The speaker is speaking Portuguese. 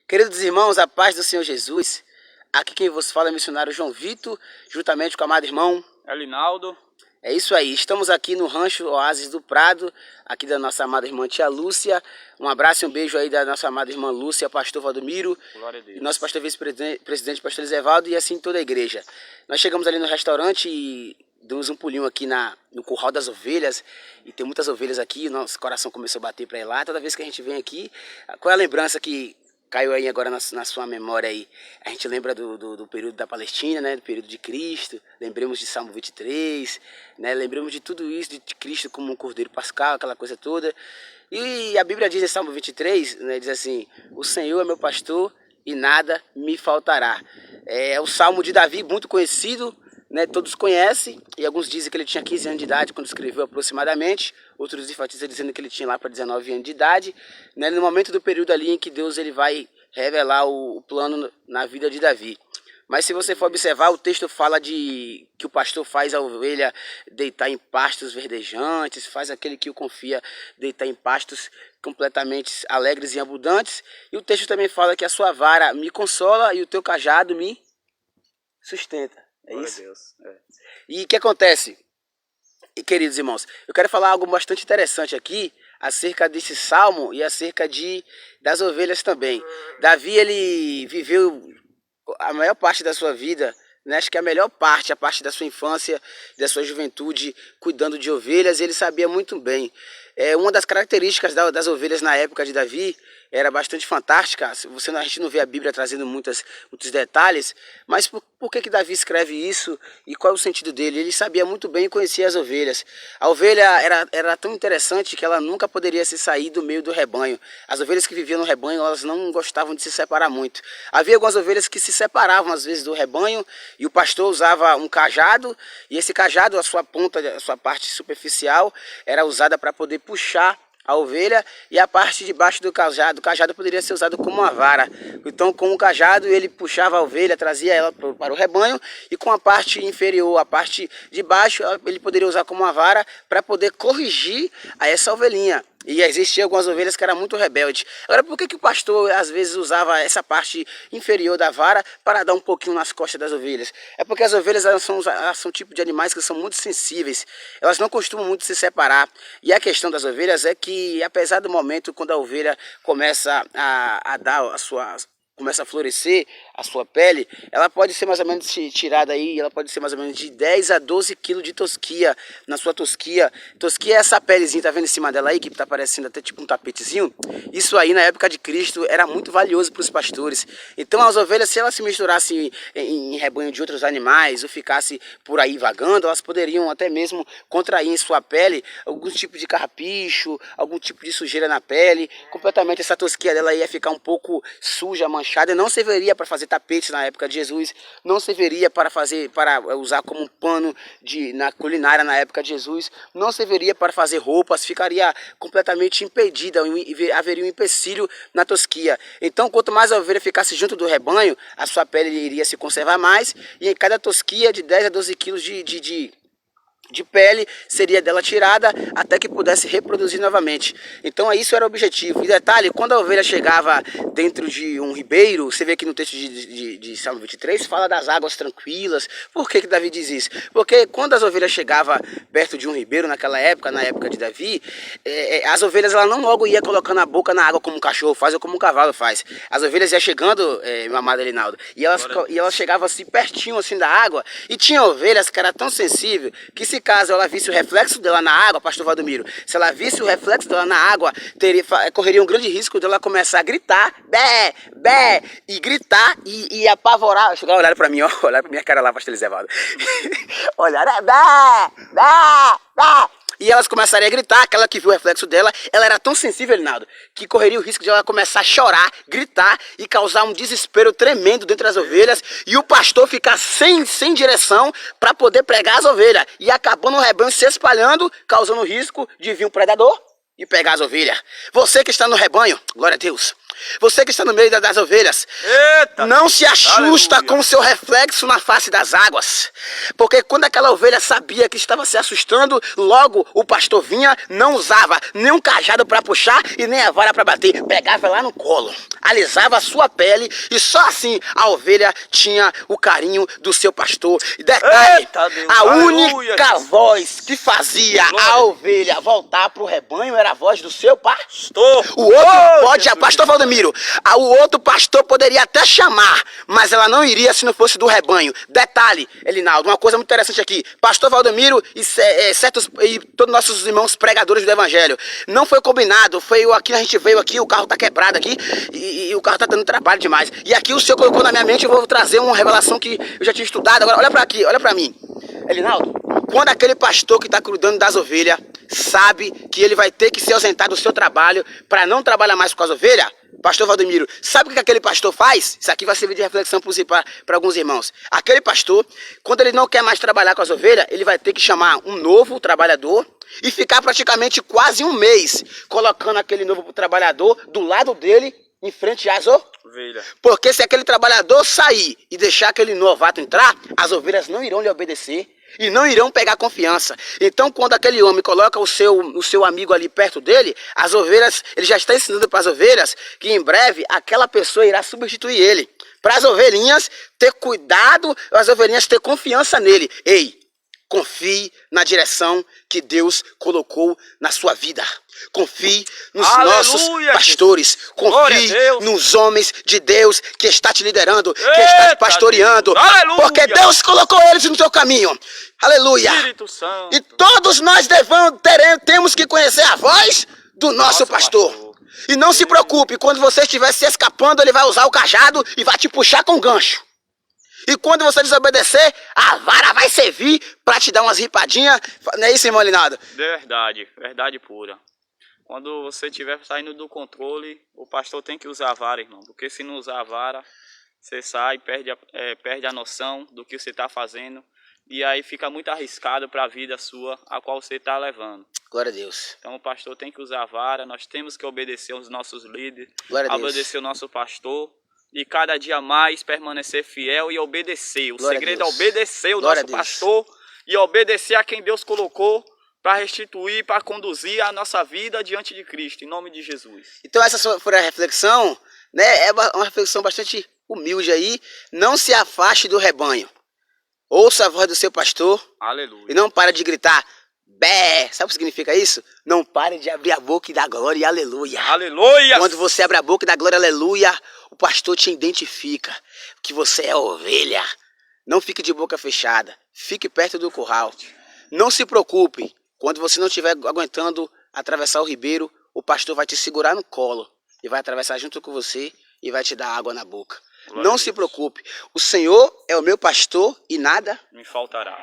Queridos irmãos, a paz do Senhor Jesus. Aqui quem vos fala é o missionário João Vitor, juntamente com o amado irmão Elinaldo. É isso aí, estamos aqui no Rancho Oásis do Prado, aqui da nossa amada irmã tia Lúcia. Um abraço e um beijo aí da nossa amada irmã Lúcia, pastor Valdomiro, Glória a Deus. E nosso pastor vice-presidente, pastor Ezevaldo, e assim toda a igreja. Nós chegamos ali no restaurante e demos um pulinho aqui no curral das ovelhas, e tem muitas ovelhas aqui, nosso coração começou a bater para ir lá. Toda vez que a gente vem aqui, qual é a lembrança que caiu aí agora na sua memória aí? A gente lembra do período da Palestina, né? Do período de Cristo. Lembremos de Salmo 23, né? Lembremos de tudo isso, de Cristo como um cordeiro pascal, aquela coisa toda. E a Bíblia diz em Salmo 23, né? Diz assim: o Senhor é meu pastor e nada me faltará. É o Salmo de Davi, muito conhecido, né? Todos conhecem, e alguns dizem que ele tinha 15 anos de idade quando escreveu aproximadamente. Outros enfatizam dizendo que ele tinha lá para 19 anos de idade, né? No momento do período ali em que Deus ele vai revelar o plano na vida de Davi. Mas se você for observar, o texto fala de que o pastor faz a ovelha deitar em pastos verdejantes, faz aquele que o confia deitar em pastos completamente alegres e abundantes. E o texto também fala que a sua vara me consola e o teu cajado me sustenta. É isso? Deus. É. E o que acontece? E, queridos irmãos, eu quero falar algo bastante interessante aqui acerca desse salmo e acerca das ovelhas também. Davi, ele viveu a maior parte da sua vida, né? Acho que a melhor parte, a parte da sua infância, da sua juventude, cuidando de ovelhas, ele sabia muito bem. Uma das características das ovelhas na época de Davi era bastante fantástica. A gente não vê a Bíblia trazendo muitos detalhes, mas por que Davi escreve isso e qual é o sentido dele? Ele sabia muito bem e conhecia as ovelhas. A ovelha era tão interessante que ela nunca poderia se sair do meio do rebanho. As ovelhas que viviam no rebanho, elas não gostavam de se separar muito. Havia algumas ovelhas que se separavam às vezes do rebanho, e o pastor usava um cajado, e esse cajado, a sua ponta, a sua parte superficial, era usada para poder puxar a ovelha, e a parte de baixo do cajado poderia ser usado como uma vara. Então, com o cajado, ele puxava a ovelha, trazia ela para o rebanho, e com a parte inferior, a parte de baixo, ele poderia usar como uma vara para poder corrigir a essa ovelhinha. E existiam algumas ovelhas que eram muito rebeldes. Agora, por que o pastor às vezes usava essa parte inferior da vara para dar um pouquinho nas costas das ovelhas? É porque as ovelhas elas são um tipo de animais que são muito sensíveis. Elas não costumam muito se separar. E a questão das ovelhas é que, apesar do momento quando a ovelha começa começa a florescer a sua pele, ela pode ser mais ou menos tirada aí, ela pode ser mais ou menos de 10 a 12 quilos de tosquia na sua tosquia. Tosquia é essa pelezinha, tá vendo em cima dela aí, que tá parecendo até tipo um tapetezinho? Isso aí na época de Cristo era muito valioso para os pastores. Então as ovelhas, se elas se misturassem em rebanho de outros animais ou ficassem por aí vagando, elas poderiam até mesmo contrair em sua pele algum tipo de carrapicho, algum tipo de sujeira na pele. Completamente essa tosquia dela ia ficar um pouco suja, manchada. Não serviria para fazer tapetes na época de Jesus, não serviria para usar como um pano na culinária na época de Jesus, não serviria para fazer roupas, ficaria completamente impedida, haveria um empecilho na tosquia. Então, quanto mais a ovelha ficasse junto do rebanho, a sua pele iria se conservar mais, e em cada tosquia de 10 a 12 quilos de pele seria dela tirada até que pudesse reproduzir novamente. Então isso era o objetivo. E detalhe, quando a ovelha chegava dentro de um ribeiro, você vê aqui no texto de Salmo 23, fala das águas tranquilas. Por que Davi diz isso? Porque quando as ovelhas chegavam perto de um ribeiro naquela época, na época de Davi, as ovelhas ela não logo ia colocando a boca na água como um cachorro faz ou como um cavalo faz. As ovelhas iam chegando, meu amado Elinaldo, e elas chegavam assim pertinho assim da água, e tinha ovelhas que era tão sensível que se caso ela visse o reflexo dela na água, pastor Valdomiro, se ela visse o reflexo dela na água, correria um grande risco dela começar a gritar, bé, bé, e gritar e apavorar. Olharam para mim, ó, olharam para minha cara lá, pastor Ezevaldo. Olharam, bé, bé, bé. E elas começariam a gritar, aquela que viu o reflexo dela, ela era tão sensível, Elinaldo, que correria o risco de ela começar a chorar, gritar e causar um desespero tremendo dentro das ovelhas, e o pastor ficar sem direção para poder pregar as ovelhas, e acabando o rebanho se espalhando, causando o risco de vir um predador e pegar as ovelhas. Você que está no rebanho, glória a Deus, Você que está no meio das ovelhas, Eita, não se assusta aleluia. com o seu reflexo na face das águas. Porque quando aquela ovelha sabia que estava se assustando, logo o pastor vinha, não usava nem um cajado para puxar e nem a vara para bater. Pegava lá no colo, alisava a sua pele e só assim a ovelha tinha o carinho do seu pastor. E detalhe, Eita, Deus, a aleluia, única Jesus. voz que fazia Glória. a ovelha voltar para o rebanho era a voz do seu pastor. Estou. O outro pode, Jesus. pastor Valdemiro, o outro pastor poderia até chamar, mas ela não iria se não fosse do rebanho. Detalhe, Elinaldo, uma coisa muito interessante aqui. Pastor Valdemiro e todos nossos irmãos pregadores do evangelho. Não foi combinado, aqui a gente veio aqui, o carro tá quebrado aqui e o carro tá dando trabalho demais. E aqui o senhor colocou na minha mente, eu vou trazer uma revelação que eu já tinha estudado. Agora olha pra aqui, olha pra mim. Elinaldo, quando aquele pastor que está cuidando das ovelhas sabe que ele vai ter que se ausentar do seu trabalho para não trabalhar mais com as ovelhas, pastor Valdemiro, sabe o que aquele pastor faz? Isso aqui vai servir de reflexão para alguns irmãos. Aquele pastor, quando ele não quer mais trabalhar com as ovelhas, ele vai ter que chamar um novo trabalhador e ficar praticamente quase um mês colocando aquele novo trabalhador do lado dele em frente às ovelhas. Porque se aquele trabalhador sair e deixar aquele novato entrar, as ovelhas não irão lhe obedecer e não irão pegar confiança. Então, quando aquele homem coloca o seu amigo ali perto dele, as ovelhas, ele já está ensinando para as ovelhas que em breve aquela pessoa irá substituir ele. Para as ovelhinhas ter cuidado, as ovelhinhas ter confiança nele. Ei, confie na direção que Deus colocou na sua vida. Confie nos nossos pastores. Confie nos homens de Deus que está te liderando, que está te pastoreando. Porque Deus colocou eles no teu caminho. Aleluia. E todos nós temos que conhecer a voz do nosso pastor. E não se preocupe, quando você estiver se escapando, ele vai usar o cajado e vai te puxar com gancho. E quando você desobedecer, a vara vai servir para te dar umas ripadinhas. Não é isso, irmão Linaldo? Verdade, verdade pura. Quando você estiver saindo do controle, o pastor tem que usar a vara, irmão. Porque se não usar a vara, você sai, perde a noção do que você está fazendo. E aí fica muito arriscado para a vida sua, a qual você está levando. Glória a Deus. Então o pastor tem que usar a vara, nós temos que obedecer os nossos líderes, obedecer o nosso pastor. E cada dia mais permanecer fiel e obedecer. O segredo é obedecer o nosso pastor e obedecer a quem Deus colocou para restituir, para conduzir a nossa vida diante de Cristo, em nome de Jesus. Então essa foi a reflexão, né? É uma reflexão bastante humilde aí. Não se afaste do rebanho. Ouça a voz do seu pastor. Aleluia. E não pare de gritar bé. Sabe o que significa isso? Não pare de abrir a boca e dar glória e aleluia. Aleluia. Quando você abre a boca e dá glória e aleluia, o pastor te identifica que você é ovelha. Não fique de boca fechada. Fique perto do curral. Não se preocupe. Quando você não estiver aguentando atravessar o ribeiro, o pastor vai te segurar no colo e vai atravessar junto com você e vai te dar água na boca. Não se preocupe. O Senhor é o meu pastor e nada me faltará.